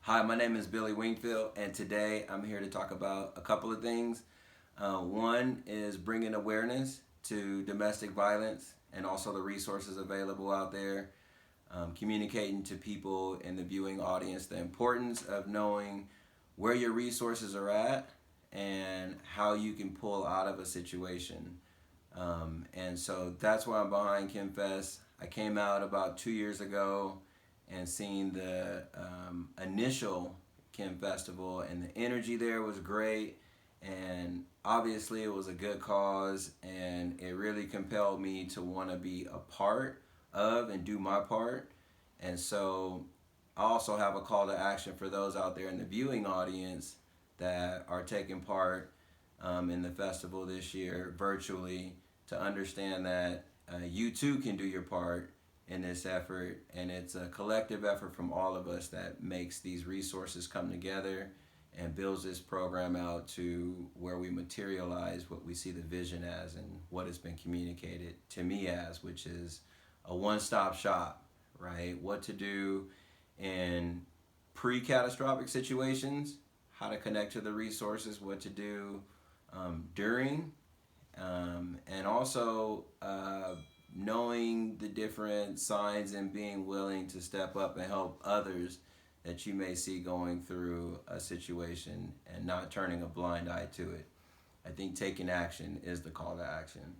Hi, my name is BWingfield, and today I'm here to talk about a couple of things. One is bringing awareness to domestic violence and also the resources available out there, communicating to people in the viewing audience the importance of knowing where your resources are at and how you can pull out of a situation. And so that's why I'm behind KimFest. I came out about 2 years ago and seen the initial Kim Festival, and the energy there was great. And obviously, it was a good cause, and it really compelled me to want to be a part of and do my part. And so, I also have a call to action for those out there in the viewing audience that are taking part in the festival this year virtually to understand that you too can do your part in this effort, and it's a collective effort from all of us that makes these resources come together and builds this program out to where we materialize what we see the vision as and what has been communicated to me as, which is a one-stop shop, right? What to do in pre-catastrophic situations, how to connect to the resources, what to do during, and also knowing the different signs and being willing to step up and help others that you may see going through a situation and not turning a blind eye to it. I think taking action is the call to action.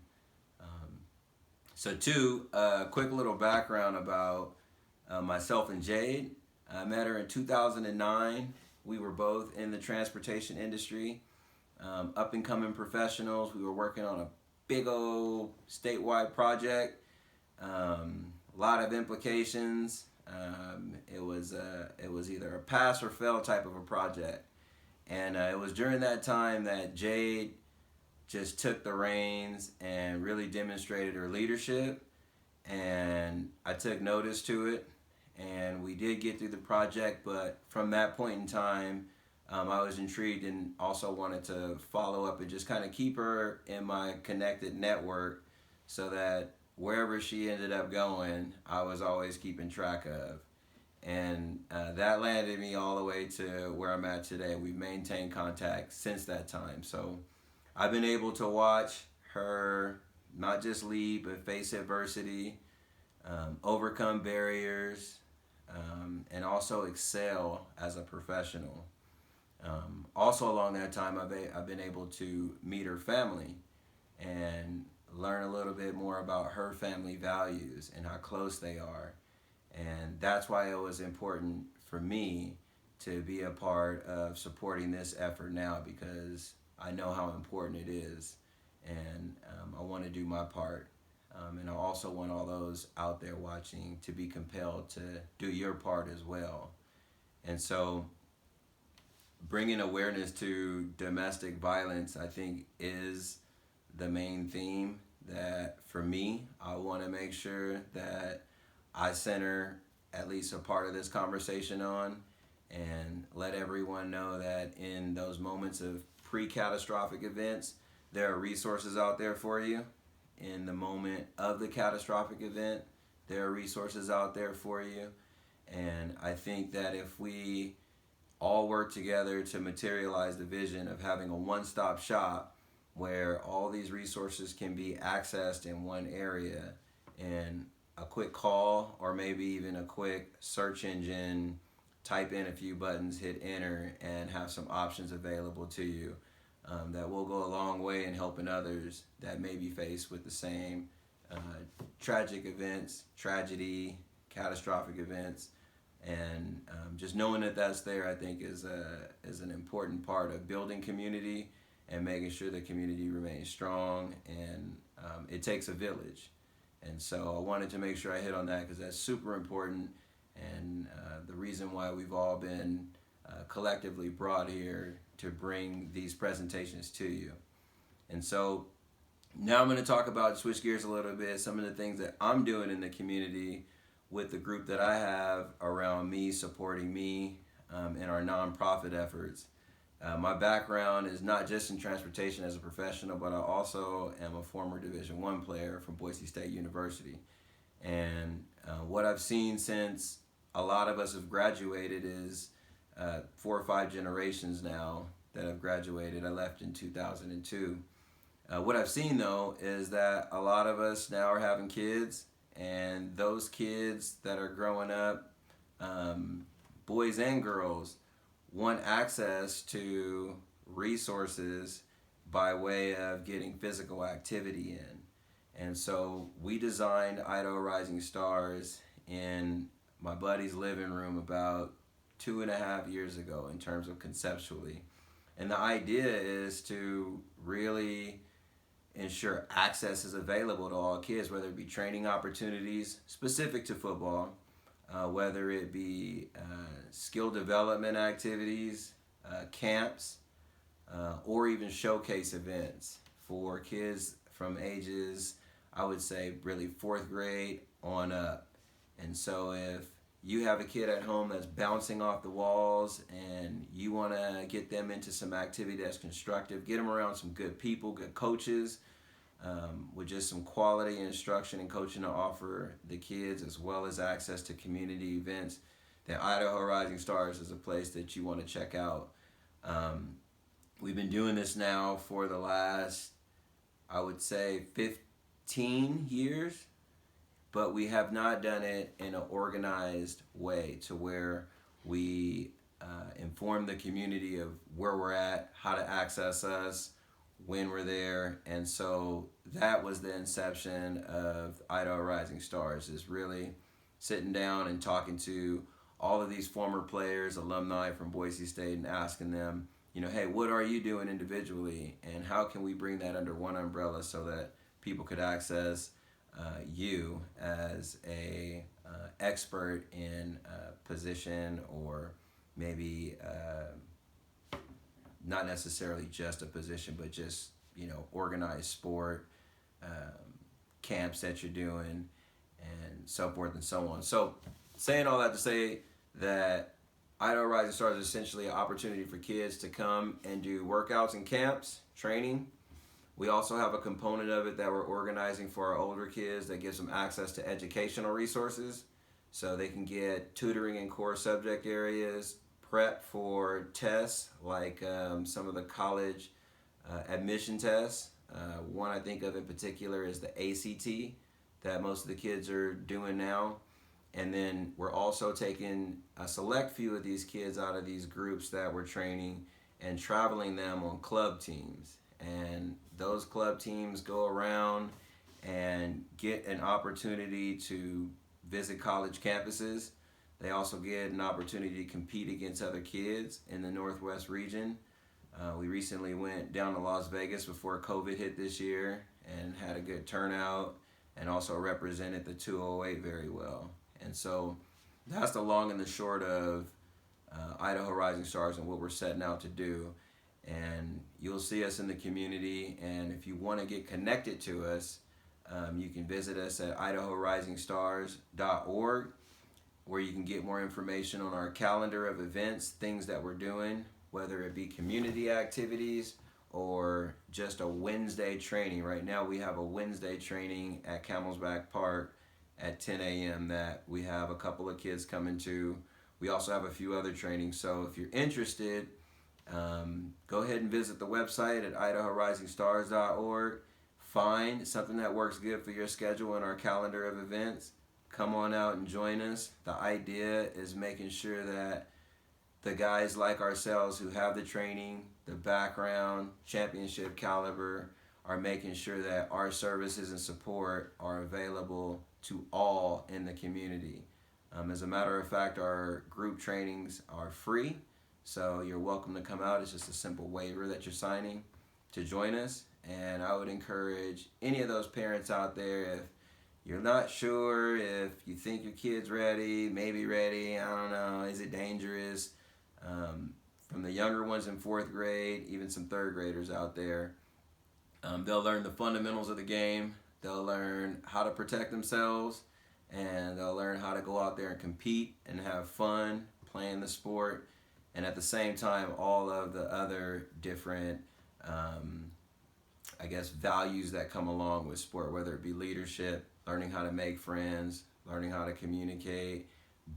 So two, quick little background about myself and Jade. I met her in 2009. We were both in the transportation industry, up and coming professionals. We were working on a big old statewide project, a lot of implications. It was either a pass or fail type of a project, and it was during that time that Jade just took the reins and really demonstrated her leadership, and I took notice to it, and we did get through the project. But from that point in time, I was intrigued and also wanted to follow up and just kind of keep her in my connected network so that wherever she ended up going, I was always keeping track of. And that landed me all the way to where I'm at today. We've maintained contact since that time. So I've been able to watch her not just lead, but face adversity, overcome barriers, and also excel as a professional. Also along that time, I've been able to meet her family and learn a little bit more about her family values and how close they are. And that's why it was important for me to be a part of supporting this effort now, because I know how important it is, and I want to do my part. And I also want all those out there watching to be compelled to do your part as well. And so bringing awareness to domestic violence, I think, is the main theme that for me, I want to make sure that I center at least a part of this conversation on, and let everyone know that in those moments of pre-catastrophic events, there are resources out there for you. In the moment of the catastrophic event, there are resources out there for you. And I think that if we all work together to materialize the vision of having a one-stop shop where all these resources can be accessed in one area, and a quick call or maybe even a quick search engine, type in a few buttons, hit enter, and have some options available to you, that will go a long way in helping others that may be faced with the same tragic events, tragedy, catastrophic events. And just knowing that that's there, I think, is an important part of building community and making sure the community remains strong. And it takes a village. And so I wanted to make sure I hit on that because that's super important, and the reason why we've all been collectively brought here to bring these presentations to you. And so now I'm going to talk about, switch gears a little bit, some of the things that I'm doing in the community with the group that I have around me, supporting me in our nonprofit efforts. My background is not just in transportation as a professional, but I also am a former Division I player from Boise State University. And what I've seen since a lot of us have graduated is 4 or 5 generations now that have graduated. I left in 2002. What I've seen though is that a lot of us now are having kids, and those kids that are growing up, boys and girls, want access to resources by way of getting physical activity in. And so we designed Idaho Rising Stars in my buddy's living room about 2.5 years ago in terms of conceptually. And the idea is to really ensure access is available to all kids, whether it be training opportunities specific to football, whether it be skill development activities, camps, or even showcase events for kids from ages, I would say, really 4th grade on up. And so if you have a kid at home that's bouncing off the walls and you want to get them into some activity that's constructive, get them around some good people, good coaches, with just some quality instruction and coaching to offer the kids, as well as access to community events, then Idaho Rising Stars is a place that you want to check out. We've been doing this now for the last, I would say, 15 years, but we have not done it in an organized way to where we inform the community of where we're at, how to access us, when we're there. And so that was the inception of Idaho Rising Stars, is really sitting down and talking to all of these former players, alumni from Boise State, and asking them, hey, what are you doing individually, and how can we bring that under one umbrella so that people could access you as a expert in a position, or maybe not necessarily just a position, but just organized sport, camps that you're doing, and so forth and so on. So saying all that to say that Idaho Rising Stars is essentially an opportunity for kids to come and do workouts and camps, training. We also have a component of it that we're organizing for our older kids that gives them access to educational resources, so they can get tutoring in core subject areas, prep for tests like some of the college admission tests. One I think of in particular is the ACT that most of the kids are doing now. And then we're also taking a select few of these kids out of these groups that we're training and traveling them on club teams. And those club teams go around and get an opportunity to visit college campuses. They also get an opportunity to compete against other kids in the Northwest region. We recently went down to Las Vegas before COVID hit this year and had a good turnout, and also represented the 208 very well. And so that's the long and the short of Idaho Rising Stars and what we're setting out to do. And you'll see us in the community, and if you want to get connected to us, you can visit us at idahorisingstars.org, where you can get more information on our calendar of events, things that we're doing, whether it be community activities or just a Wednesday training. Right now we have a Wednesday training at Camel's Back Park at 10 a.m. that we have a couple of kids coming to. We also have a few other trainings, so if you're interested, go ahead and visit the website at idahorisingstars.org. Find something that works good for your schedule in our calendar of events. Come on out and join us. The idea is making sure that the guys like ourselves who have the training, the background, championship caliber, are making sure that our services and support are available to all in the community. As a matter of fact, our group trainings are free, so you're welcome to come out. It's just a simple waiver that you're signing to join us. And I would encourage any of those parents out there, if you're not sure, if you think your kid's ready, maybe ready, I don't know, is it dangerous? From the younger ones in 4th grade, even some 3rd graders out there, they'll learn the fundamentals of the game. They'll learn how to protect themselves, and they'll learn how to go out there and compete and have fun playing the sport. And at the same time, all of the other different values that come along with sport, whether it be leadership, learning how to make friends, learning how to communicate,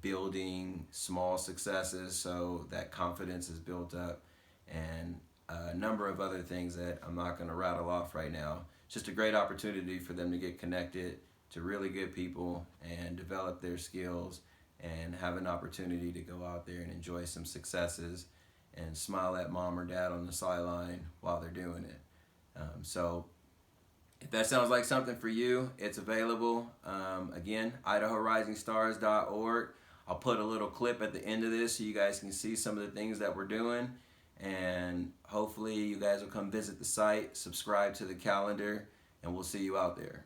building small successes so that confidence is built up, and a number of other things that I'm not going to rattle off right now. It's just a great opportunity for them to get connected to really good people and develop their skills and have an opportunity to go out there and enjoy some successes and smile at mom or dad on the sideline while they're doing it. So if that sounds like something for you, it's available. Again, IdahoRisingStars.org. I'll put a little clip at the end of this so you guys can see some of the things that we're doing. And hopefully you guys will come visit the site, subscribe to the calendar, and we'll see you out there.